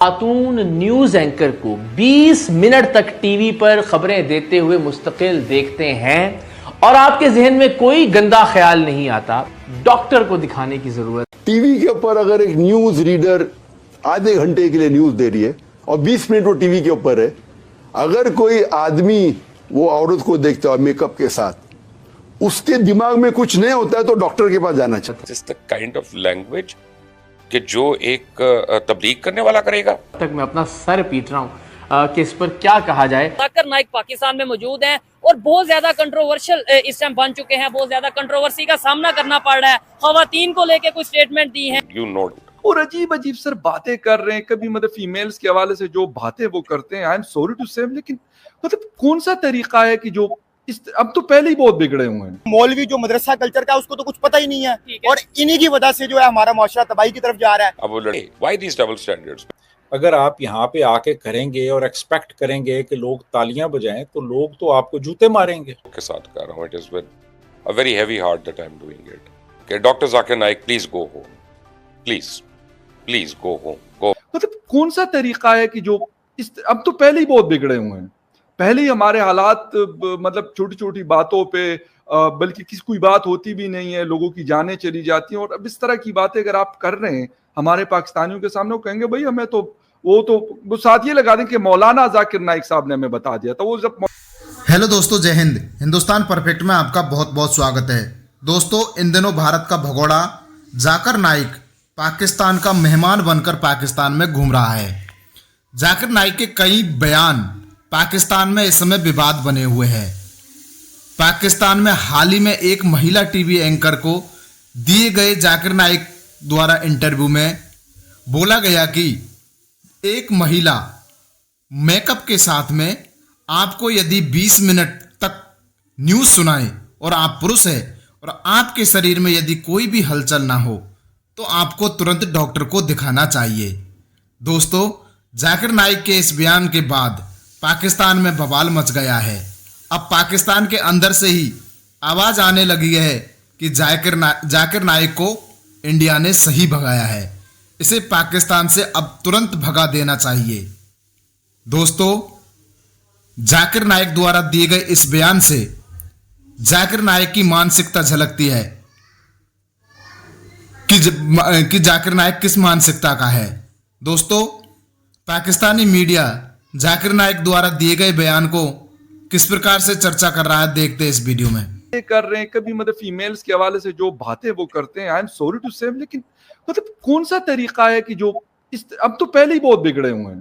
खातून news anchor को 20 minute तक TV पर खबरें देते हुए मुस्तकिल देखते हैं और आपके जहन में कोई गंदा ख्याल नहीं आता, डॉक्टर को दिखाने की जरूरत। टीवी के ऊपर अगर एक न्यूज रीडर आधे घंटे के लिए न्यूज दे रही है और 20 मिनट वो टीवी के ऊपर है, अगर कोई आदमी वो औरत को देखता है मेकअप के साथ, उसके दिमाग में कुछ नहीं होता है तो डॉक्टर के पास जाना चाहिए। This is the kind of language कि जो एक तबलीग करने वाला करेगा। तक मैं अपना सर पीट रहा हूं कि इस पर क्या कहा जाए। जाकिर नाइक पाकिस्तान में मौजूद हैं और बहुत ज्यादा कंट्रोवर्शियल इस टाइम बन चुके हैं, बहुत ज्यादा कंट्रोवर्सी का सामना करना पड़ रहा है। खवातीन को लेके कुछ स्टेटमेंट दी हैं और अजीब अजीब सर बातें कर रहे हैं, कभी मतलब फीमेल्स के हवाले से जो बातें वो करते हैं, आई एम सॉरी टू से, लेकिन मतलब कौन सा तरीका है कि जो अब तो पहले ही बहुत बिगड़े हुए हैं। मौलवी जो मदरसा कल्चर का उसको तो कुछ पता ही नहीं है और इन्हीं की वजह से जो है हमारा माशरा तबाही की तरफ जा रहा है। अब वो लड़े, why these double standards? अगर आप यहाँ पे आके करेंगे और एक्सपेक्ट करेंगे कि लोग तालियां बजाएं तो लोग तो आपको जूते मारेंगे। के साथ कर रहा हूँ, it is with a very heavy heart that I am doing it. कि doctor Zakir Naik please go home, please go home, go. मतलब कौन सा तरीका है कि जो अब तो पहले ही बहुत बिगड़े हुए हैं, पहले ही हमारे हालात मतलब छोटी छोटी बातों पे बल्कि किसी कोई बात होती भी नहीं है, लोगों की जानें चली जाती हैं। और अब इस तरह की बातें अगर आप कर रहे हैं हमारे पाकिस्तानियों के सामने, वो कहेंगे भाई हमें तो वो साथ ये लगा दें कि मौलाना जाकिर नाइक साहब ने हमें बता दिया था। वो जब हेलो दोस्तों, जय हिंद। हिंदुस्तान परफेक्ट में आपका बहुत बहुत स्वागत है। दोस्तों, इन दिनों भारत का भगोड़ा जाकिर नाइक पाकिस्तान का मेहमान बनकर पाकिस्तान में घूम रहा है। जाकिर नाइक के कई बयान पाकिस्तान में इस समय विवाद बने हुए हैं। पाकिस्तान में हाल ही में एक महिला टीवी एंकर को दिए गए जाकिर नाइक द्वारा इंटरव्यू में बोला गया कि एक महिला मेकअप के साथ में आपको यदि 20 मिनट तक न्यूज सुनाए और आप पुरुष है और आपके शरीर में यदि कोई भी हलचल ना हो तो आपको तुरंत डॉक्टर को दिखाना चाहिए। दोस्तों, जाकिर नाइक के इस बयान के बाद पाकिस्तान में बवाल मच गया है। अब पाकिस्तान के अंदर से ही आवाज आने लगी है कि जाकिर नाइक को इंडिया ने सही भगाया है, इसे पाकिस्तान से अब तुरंत भगा देना चाहिए। दोस्तों, जाकिर नाइक द्वारा दिए गए इस बयान से जाकिर नाइक की मानसिकता झलकती है कि जाकिर नाइक किस मानसिकता का है। दोस्तों, पाकिस्तानी मीडिया जाकिर नाइक द्वारा दिए गए बयान को किस प्रकार से चर्चा कर रहा है, देखते हैं इस वीडियो में। कर रहे हैं कभी मतलब फीमेल्स के हवाले से जो बातें वो करते हैं, आई एम सॉरी टू से, लेकिन मतलब कौन सा तरीका है कि जो अब तो पहले ही बहुत बिगड़े हुए हैं,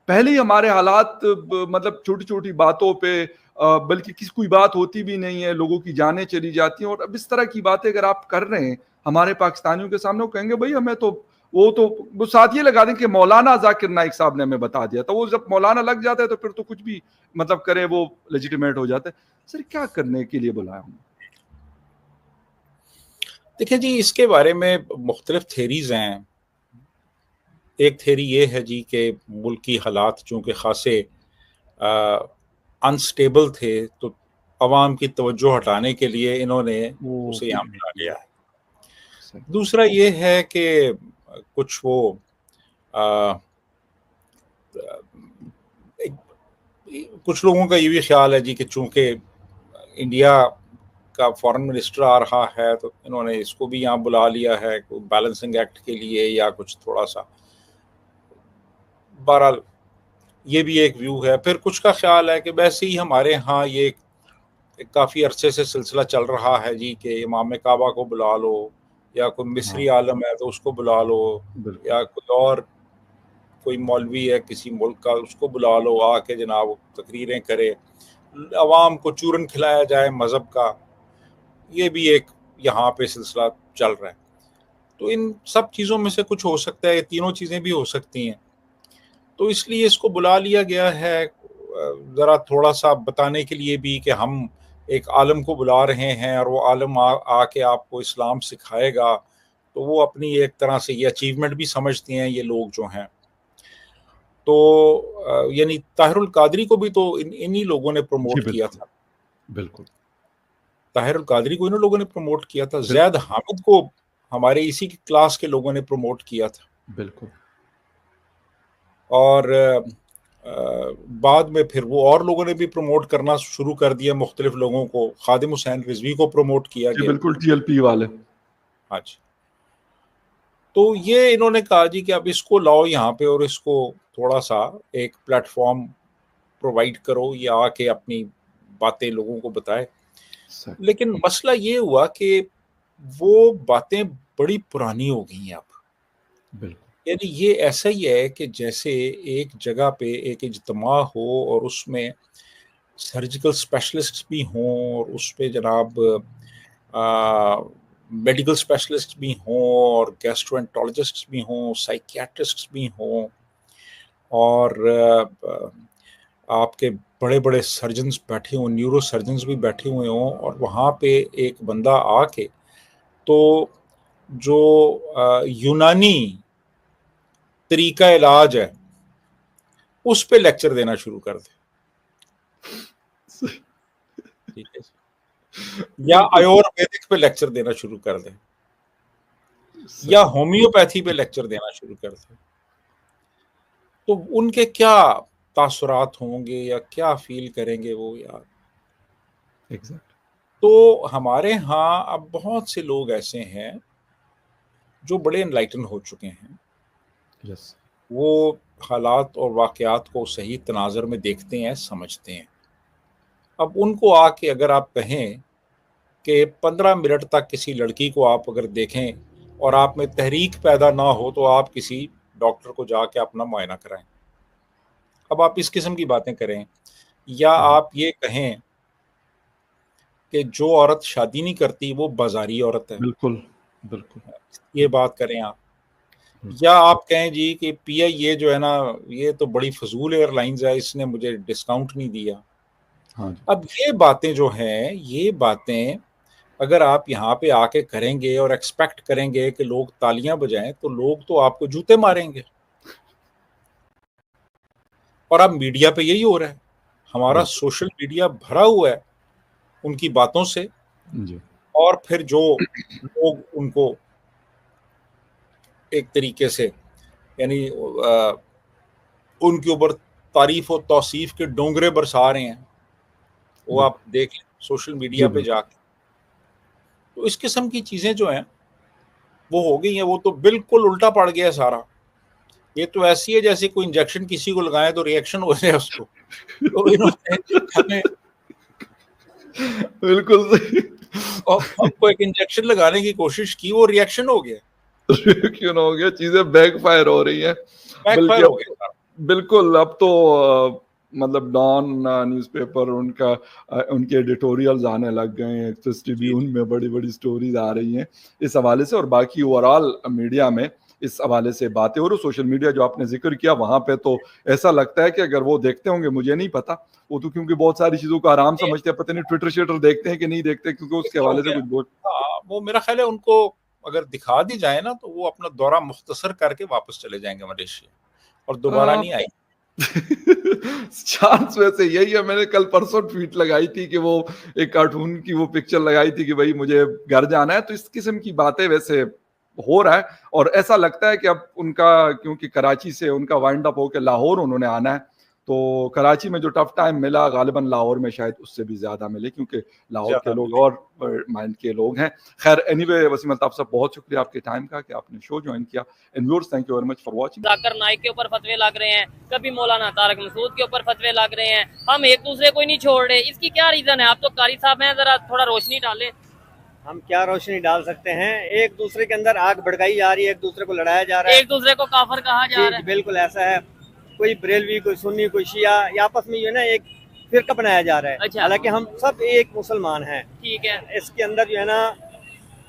पहले ही हमारे हालात मतलब छोटी छोटी बातों पे बल्कि किसी कोई बात होती भी नहीं है, लोगों की जानें चली जाती हैं। और अब इस तरह की बातें अगर आप कर रहे हैं हमारे पाकिस्तानियों के सामने, वो कहेंगे भाई हमें तो वो साथ ये लगा दें कि मौलाना जाकिर नाइक साहब ने हमें बता दिया था। वो जब मौलाना लग जाता है तो फिर तो कुछ भी मतलब करे वो लेजिटिमेट हो जाता है। सर क्या करने के लिए बुलाया हमने? देखिए जी, इसके बारे में मुख्तलिफ थेरीज हैं। एक थेरी ये है जी कि मुल्क की हालात चूँकि खासे अनस्टेबल थे तो अवाम की तवज्जो हटाने के लिए इन्होंने उसे यहाँ मिला लिया है। दूसरा ये है कि कुछ वो कुछ लोगों का ये भी ख्याल है जी कि चूंकि इंडिया का फॉरेन मिनिस्टर आ रहा है तो इन्होंने इसको भी यहाँ बुला लिया है बैलेंसिंग एक्ट के लिए या कुछ थोड़ा सा। बहरहाल ये भी एक व्यू है। फिर कुछ का ख्याल है कि वैसे ही हमारे यहाँ ये काफ़ी अरसे से सिलसिला चल रहा है जी कि इमाम काबा को बुला लो या कोई मिस्री आलम है तो उसको बुला लो या कोई और कोई मौलवी है किसी मुल्क का उसको बुला लो, आके जनाब तकरीरें करे, अवाम को चूरन खिलाया जाए मज़हब का। ये भी एक यहाँ पे सिलसिला चल रहा है। तो इन सब चीज़ों में से कुछ हो सकता है, ये तीनों चीज़ें भी हो सकती हैं। तो इसलिए इसको बुला लिया गया है ज़रा थोड़ा सा बताने के लिए भी कि हम एक आलम को बुला रहे हैं और वो आलम आके आपको इस्लाम सिखाएगा। तो वो अपनी एक तरह से ये अचीवमेंट भी समझते हैं ये लोग जो हैं। तो यानी ताहिरुल कादरी को भी तो इन्हीं लोगों ने प्रमोट किया था। बिल्कुल, ताहिरुल कादरी को इन लोगों ने प्रमोट किया था। ज़ैद हामिद को हमारे इसी की क्लास के लोगों ने प्रमोट किया था। बिल्कुल। और बाद में फिर वो और लोगों ने भी प्रमोट करना शुरू कर दिया, मुख्तलिफ लोगों को, खादिम हुसैन रिजवी को प्रमोट किया जी गया। बिल्कुल, TLP वाले। हाँ जी। तो ये इन्होंने कहा जी कि अब इसको लाओ यहाँ पे और इसको थोड़ा सा एक प्लेटफॉर्म प्रोवाइड करो, या आके अपनी बातें लोगों को बताए। लेकिन मसला ये हुआ कि वो बातें बड़ी पुरानी हो गई हैं अब। बिल्कुल, यानी ये ऐसा ही है कि जैसे एक जगह पे एक इज्तिमा हो और उसमें सर्जिकल स्पेशलिस्ट भी हों और उस पे जनाब मेडिकल स्पेशलिस्ट भी हों और गैस्ट्रोएंटरोलॉजिस्ट भी हों, साइकियाट्रिस्ट भी हों, और आपके बड़े बड़े सर्जन्स बैठे हों, न्यूरो सर्जन्स भी बैठे हुए हों, और वहाँ पे एक बंदा आके तो जो यूनानी तरीका इलाज है उस पे लेक्चर देना शुरू कर दे, ठीक है, या आयुर्वेदिक पे लेक्चर देना शुरू कर दे, या होम्योपैथी पे लेक्चर देना शुरू कर दे, तो उनके क्या तासुरात होंगे या क्या फील करेंगे वो यार। एग्जैक्ट। तो हमारे यहाँ अब बहुत से लोग ऐसे हैं जो बड़े एनलाइटन हो चुके हैं, यस, वो हालात और वाक़यात को सही तनाज़र में देखते हैं, समझते हैं। अब उनको आके अगर आप कहें कि 15 मिनट तक किसी लड़की को आप अगर देखें और आप में तहरीक पैदा ना हो तो आप किसी डॉक्टर को जाके अपना मुआयना कराएं। अब आप इस किस्म की बातें करें, या आप ये कहें कि जो औरत शादी नहीं करती वो बाजारी औरत है, बिल्कुल बिल्कुल, ये बात करें आप। या आप कहें जी कि PIA जो है ना, ये तो बड़ी फजूल एयरलाइंस है, इसने मुझे डिस्काउंट नहीं दिया। हाँ जी, अब ये बातें जो हैं, ये बातें अगर आप यहाँ पे आके करेंगे और एक्सपेक्ट करेंगे कि लोग तालियां बजाएं, तो लोग तो आपको जूते मारेंगे। और अब मीडिया पे यही हो रहा है, हमारा सोशल मीडिया भरा हुआ है उनकी बातों से, जी, और फिर जो लोग उनको एक तरीके से यानी उनके ऊपर तारीफ और तौसीफ के डोंगरे बरसा रहे हैं, वो आप देख लें सोशल मीडिया पे जाके। तो इस किस्म की चीजें जो हैं वो हो गई हैं, वो तो बिल्कुल उल्टा पड़ गया सारा। ये तो ऐसी है जैसे कोई इंजेक्शन किसी को लगाए तो रिएक्शन हो जाए उसको, तो इन्होंने हमें बिल्कुल सही। और हमको एक इंजेक्शन लगाने की कोशिश की, वो रिएक्शन हो गया, क्यों ना हो गया, चीजें बैकफायर हो रही हैं। बैकफायर हो गया। बिल्कुल, अब तो मतलब डॉन न्यूज़पेपर उनके एडिटोरियल्स आने लग गए हैं, एक्सेस ट्रिब्यून में बड़ी बड़ी स्टोरीज आ रही हैं इस हवाले से, और बाकी ओवरऑल मीडिया में इस हवाले से बातें। और सोशल मीडिया जो आपने जिक्र किया, वहां पे तो ऐसा लगता है कि अगर वो देखते होंगे, मुझे नहीं पता, वो तो क्योंकि बहुत सारी चीजों को आराम समझते हैं, पता नहीं ट्विटर शेटर देखते हैं कि नहीं देखते, क्योंकि उसके हवाले से कुछ बोल। हाँ, वो मेरा ख्याल है उनको अगर दिखा दी जाए ना तो वो अपना दौरा मुख्तसर करके वापस चले जाएंगे मलेशिया और दोबारा नहीं आएंगे। चांस वैसे यही है। मैंने कल परसों ट्वीट लगाई थी कि वो एक कार्टून की वो पिक्चर लगाई थी कि भाई मुझे घर जाना है, तो इस किस्म की बातें वैसे हो रहा है। और ऐसा लगता है कि अब उनका, क्योंकि कराची से उनका वाइंड अप होकर लाहौर उन्होंने आना है, तो कराची में जो टफ टाइम मिला गालिबन लाहौर में शायद उससे भी ज्यादा मिले, क्योंकि लाहौर के लोग और माइंड के लोग हैं। खैर एनीवे, वसीम अल्ताफ साहब बहुत शुक्रिया आपके टाइम का कि आपने शो ज्वाइन किया। And viewers, thank you very much for watching. Zakir Naik के ऊपर फतवे लग रहे हैं, कभी मौलाना तारक मसूद के ऊपर फतवे लग रहे हैं, हम एक दूसरे को ही नहीं छोड़ रहे, इसकी क्या रीजन है? आप तो कारी साहब हैं, जरा थोड़ा रोशनी डालें। हम क्या रोशनी डाल सकते हैं? एक दूसरे के अंदर आग भड़काई जा रही है, एक दूसरे को लड़ाया जा रहा है, एक दूसरे को काफर कहा जा रहा है। बिल्कुल ऐसा है। कोई बरेलवी, कोई सुन्नी, कोई शिया, ये आपस में जो है ना एक फिरका बनाया जा रहा है। अच्छा। हालांकि हम सब एक मुसलमान हैं। ठीक है, इसके अंदर जो है ना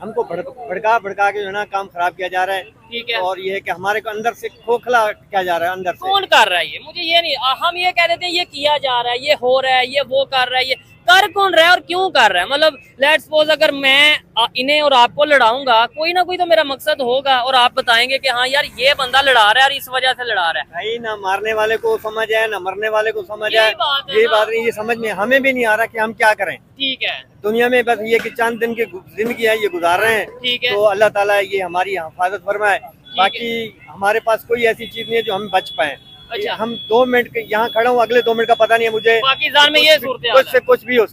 हमको भड़का के जो है ना काम खराब किया जा रहा है। ठीक है। और ये है कि हमारे को अंदर से खोखला किया जा रहा है। अंदर से कौन कर रहा है ये? मुझे ये नहीं, हम ये कह देते हैं ये किया जा रहा है, ये हो रहा है, ये वो कर रहा है, ये कर कौन रहा है और क्यों कर रहा है? मतलब लेट्स सपोज अगर मैं इन्हें और आपको लड़ाऊंगा, कोई ना कोई तो मेरा मकसद होगा और आप बताएंगे कि हाँ यार ये बंदा लड़ा रहा है और इस वजह से लड़ा रहा है। भाई ना मारने वाले को समझ है, ना मरने वाले को समझ है। यही बात है यही ना। बात नहीं, ये समझ में हमें भी नहीं आ रहा कि हम क्या करें। ठीक है, दुनिया में बस ये कि चंद दिन की जिंदगी है, ये गुजार रहे हैं। ठीक है। तो अल्लाह ताला ये हमारी हिफाजत फरमाए। बाकी हमारे पास कोई ऐसी चीज नहीं है जो हम बच पाए। अच्छा। हम 2 मिनट यहाँ खड़ा हूँ, अगले 2 मिनट का पता नहीं है मुझे। पाकिस्तान में ये सूरत हाल है। कुछ भी हो